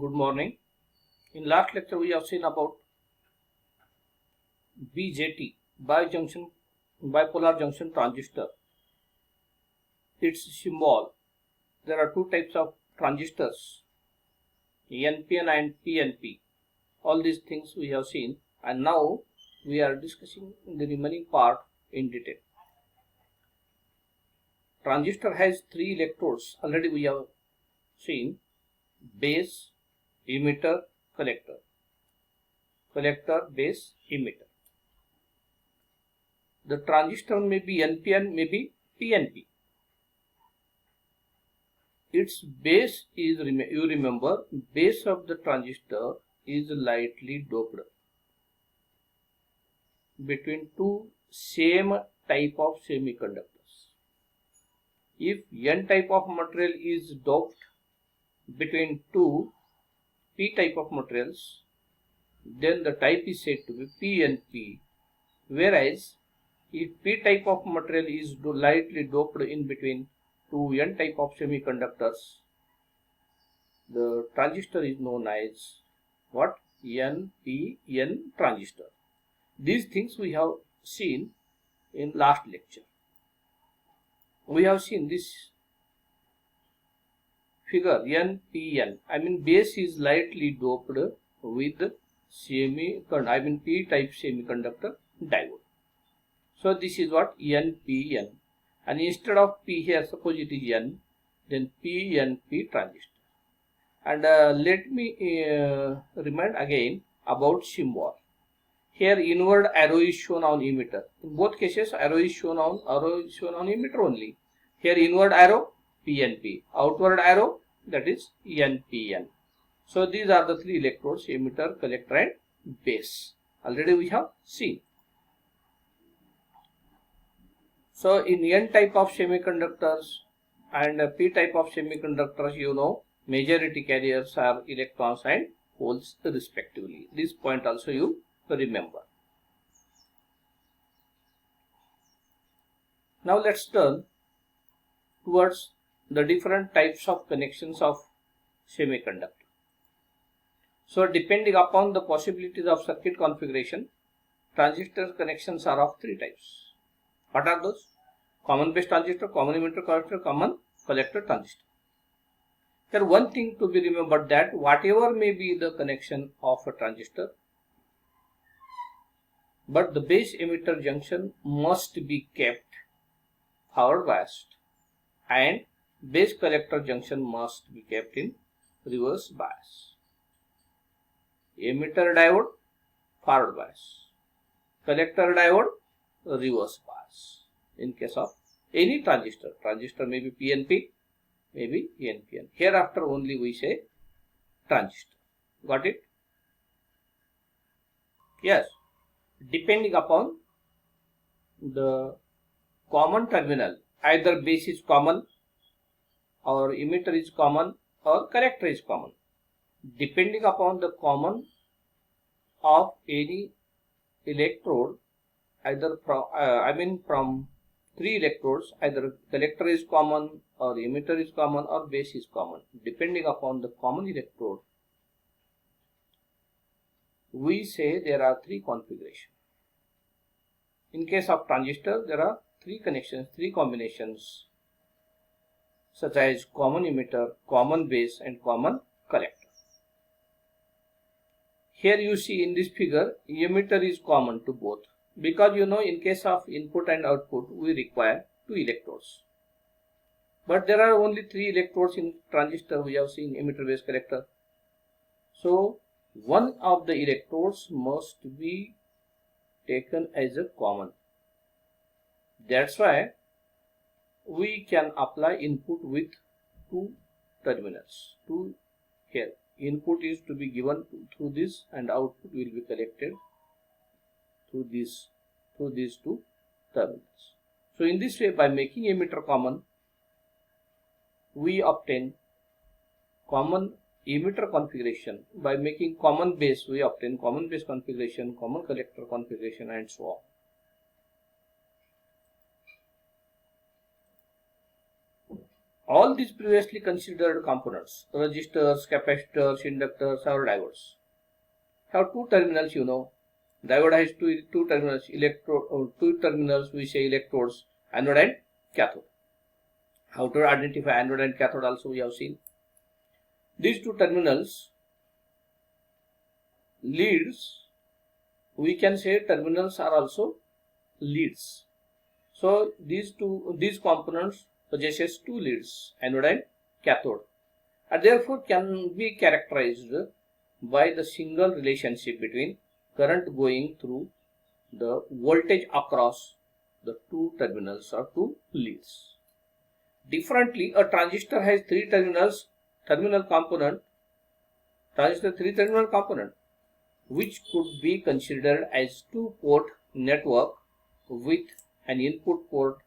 Good morning. In last lecture we have seen about BJT, bipolar junction transistor. Its symbol. There are two types of transistors, NPN and PNP. All these things we have seen, and now we are discussing the remaining part in detail. Transistor has three electrodes. Already we have seen: base, emitter, collector. Collector, base, emitter. The transistor may be NPN, may be PNP. Its base is, you remember, base of the transistor is lightly doped between two same type of semiconductors. If N type of material is doped between two P type of materials, then the type is said to be PNP, whereas if P type of material is lightly doped in between two N type of semiconductors, the transistor is known as what? NPN transistor. These things we have seen in last lecture. We have seen this figure NPN. Base is lightly doped with P type semiconductor diode. So this is what? NPN. And instead of P here, suppose it is N, then PNP transistor. And let me remind again about symbol. Here inward arrow is shown on emitter. In both cases arrow is shown on emitter only. Here inward arrow PNP, outward arrow, that is NPN. So these are the three electrodes: emitter, collector and base. Already we have seen. So in N type of semiconductors and P type of semiconductors, you know, majority carriers are electrons and holes respectively. This point also you remember. Now let's turn towards the different types of connections of semiconductor. So depending upon the possibilities of circuit configuration, transistor connections are of three types. What are those? Common base transistor, common emitter transistor, common collector transistor. Here one thing to be remembered, that whatever may be the connection of a transistor, but the base emitter junction must be kept forward biased and base collector junction must be kept in reverse bias. Emitter diode forward bias, collector diode reverse bias. In case of any transistor may be PNP, may be NPN. Hereafter only we say transistor. Got it? Yes. Depending upon the common terminal, either base is common or emitter is common or collector is common. Depending upon the common of any electrode, either from three electrodes, either collector is common or emitter is common or base is common. Depending upon the common electrode, we say there are three configurations. In case of transistor, there are three connections, three combinations, such as common emitter, common base and common collector. Here you see in this figure, emitter is common to both, because you know in case of input and output we require two electrodes. But there are only three electrodes in transistor. We have seen emitter, base, collector. So one of the electrodes must be taken as a common. That's why we can apply input with two terminals. Here input is to be given through this and output will be collected through these two terminals. So in this way, by making emitter common, we obtain common emitter configuration. By making common base, we obtain common base configuration, common collector configuration and so on. all these previously considered components, resistors, capacitors, inductors or diodes, have two terminals, you know. Diode has two terminals, two terminals, we say electrodes, anode and cathode. How to identify anode and cathode also we have seen. These two terminals leads, we can say terminals are also leads. So these components possesses two leads, anode and cathode, and therefore can be characterized by the single relationship between current going through the voltage across the two terminals or two leads. Differently, a transistor has three terminals, three-terminal component, which could be considered as two-port network with an input port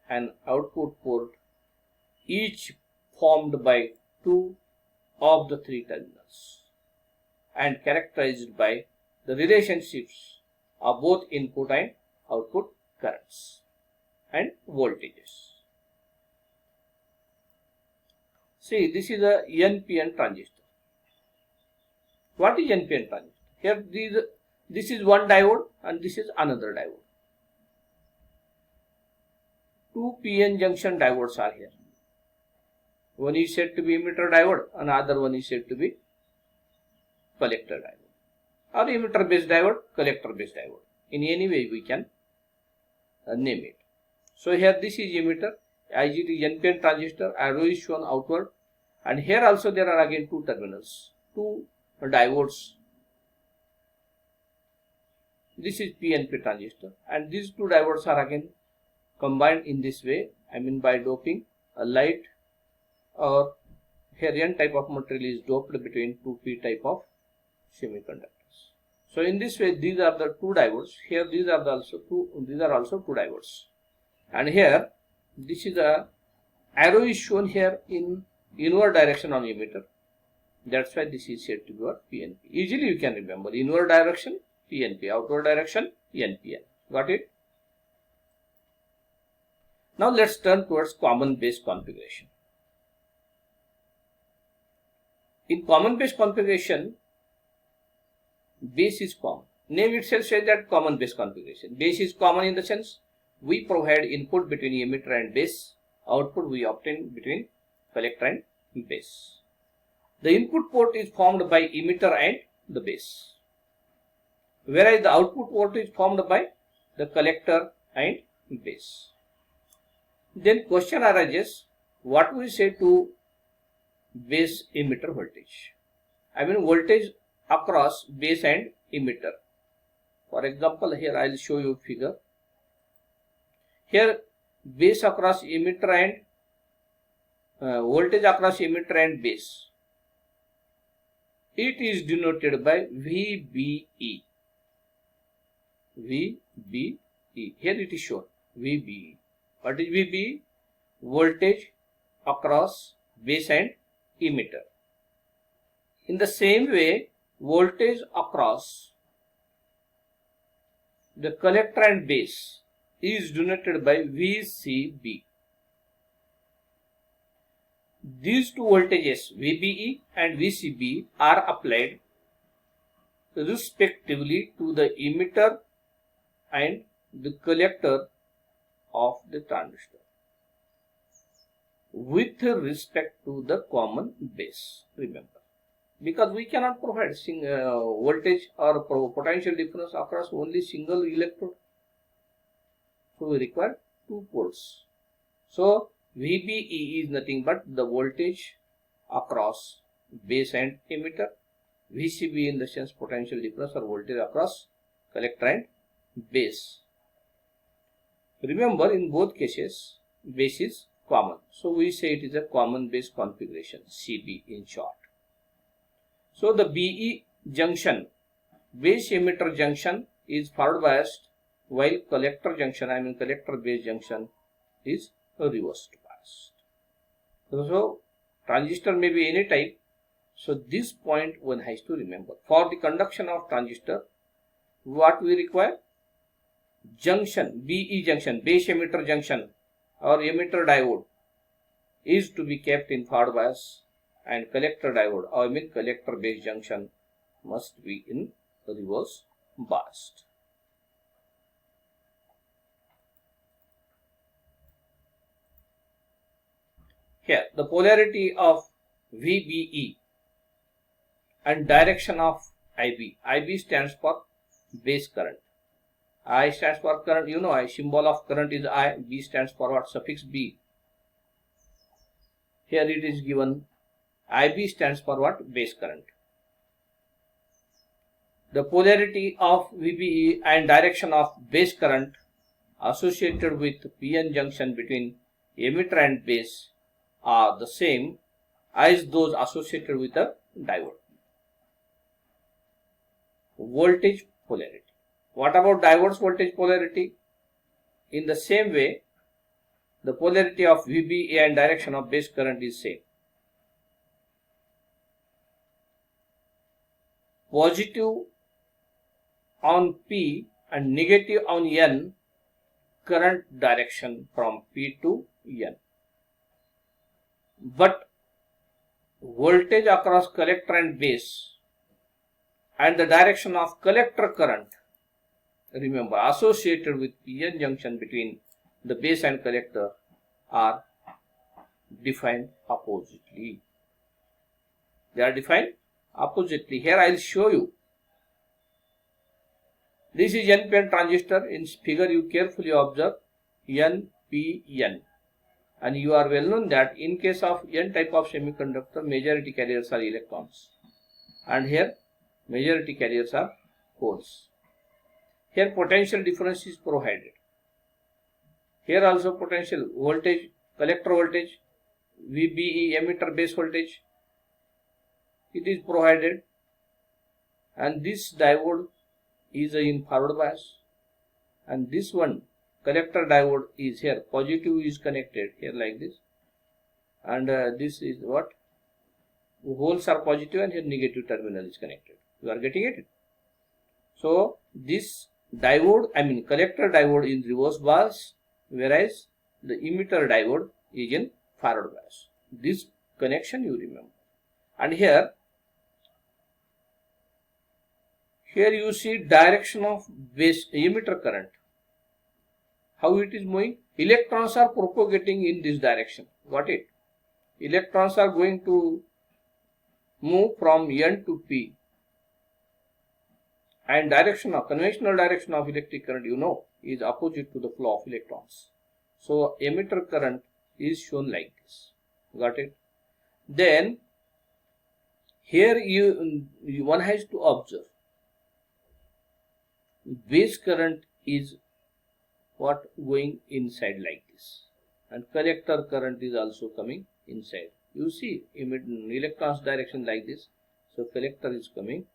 and output port, each formed by two of the three terminals and characterized by the relationships of both input and output currents and voltages. See, this is a NPN transistor. What is NPN transistor? Here this is one diode and this is another diode. Two PN junction diodes are here. One is said to be emitter diode, another one is said to be collector diode, or emitter based diode, collector based diode. In any way we can name it. So here this is emitter, as it is NPN transistor, arrow is shown outward, and here also there are again two terminals, two diodes. This is PNP transistor, and these two diodes are again combined in this way, I mean by doping a light, or here N type of material is doped between two P type of semiconductors. So in this way these are the two diodes. Here these are also two diodes, and here this is a arrow is shown here in inward direction on emitter. That's why this is said to be what PNP. Easily you can remember, inward direction PNP, outward direction NPN. Got it? Now let's turn towards common base configuration. In common base configuration, base is common. Name itself says that common base configuration. Base is common in the sense we provide input between emitter and base, output we obtain between collector and base. The input port is formed by emitter and the base, whereas the output port is formed by the collector and base. Then question arises, what we say to base emitter voltage? I mean voltage across base and emitter. For example, here I will show you figure. Here base across emitter and voltage across emitter and base. It is denoted by VBE. VBE. Here it is shown VBE. What is VBE? Voltage across base and emitter. In the same way, voltage across the collector and base is denoted by VCB. These two voltages, VBE and VCB, are applied respectively to the emitter and the collector of the transistor with respect to the common base. Remember, because we cannot provide voltage or potential difference across only single electrode, so we require two poles. So VBE is nothing but the voltage across base and emitter. VCB in the sense potential difference or voltage across collector and base. Remember, in both cases base is common, so we say it is a common base configuration, CB in short. So the BE junction, base emitter junction, is forward biased, while collector junction, I mean collector base junction, is reverse biased. So transistor may be any type. So this point one has to remember. For the conduction of transistor, what we require? Junction, BE junction, base emitter junction or emitter diode, is to be kept in forward bias, and collector diode, or I mean collector base junction, must be in reverse biased. Here the polarity of VBE and direction of IB. IB stands for base current. I stands for current, you know, I symbol of current is I. B stands for what? Suffix B. Here it is given IB stands for what? Base current. The polarity of VBE and direction of base current associated with PN junction between emitter and base are the same as those associated with the diode. Voltage polarity. What about diode's voltage polarity? In the same way, the polarity of VBE and direction of base current is same. Positive on P and negative on N current direction from P to N. But voltage across collector and base and the direction of collector current, remember, associated with PN junction between the base and collector are defined oppositely. They are defined oppositely. Here I will show you. This is NPN transistor. In figure you carefully observe NPN. And you are well known that in case of N type of semiconductor, majority carriers are electrons. And here majority carriers are holes. Here potential difference is provided. Here also potential voltage, collector voltage, VBE emitter base voltage, it is provided, and this diode is in forward bias, and this one collector diode is here, positive is connected here like this, and this is what? Holes are positive and here negative terminal is connected. You are getting it? So this diode, I mean collector diode is reverse bias, whereas the emitter diode is in forward bias. This connection you remember. And here you see direction of base emitter current. How it is moving? Electrons are propagating in this direction. Got it? Electrons are going to move from N to P. And direction of conventional direction of electric current, you know, is opposite to the flow of electrons. So emitter current is shown like this. Got it? Then here one has to observe base current is what? Going inside like this, and collector current is also coming inside. You see electrons direction like this, so collector is coming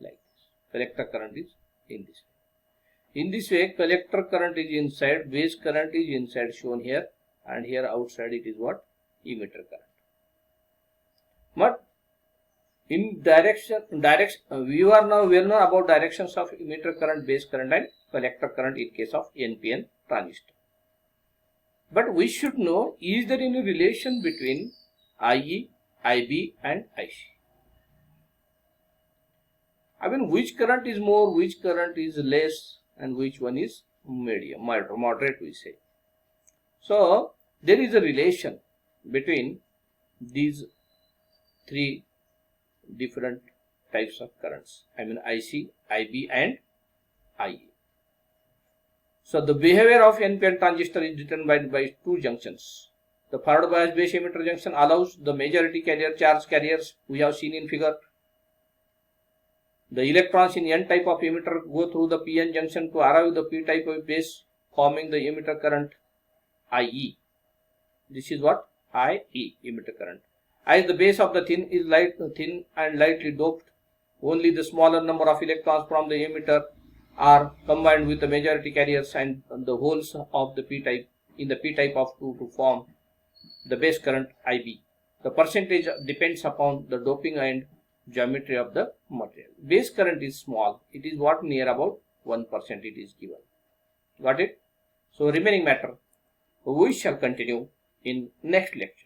like this. Collector current is in this way. In this way, collector current is inside, base current is inside, shown here, and here outside it is what? Emitter current. But in we are now well known about directions of emitter current, base current, and collector current in case of NPN transistor. But we should know, is there any relation between IE, IB and IC? I mean, which current is more, which current is less, and which one is medium, moderate we say. So there is a relation between these three different types of currents, I mean IC, IB and IE. So the behavior of NPN transistor is determined by two junctions. The forward bias base emitter junction allows the majority charge carriers we have seen in figure. The electrons in N type of emitter go through the PN junction to arrive the P type of base, forming the emitter current IE. This is what? IE, emitter current. As the base of the thin is thin and lightly doped, only the smaller number of electrons from the emitter are combined with the majority carriers and the holes of the P type in the P type of 2 to form the base current IB. The percentage depends upon the doping and geometry of the material. Base current is small. It is what? Near about 1% it is given. Got it? So remaining matter we shall continue in next lecture.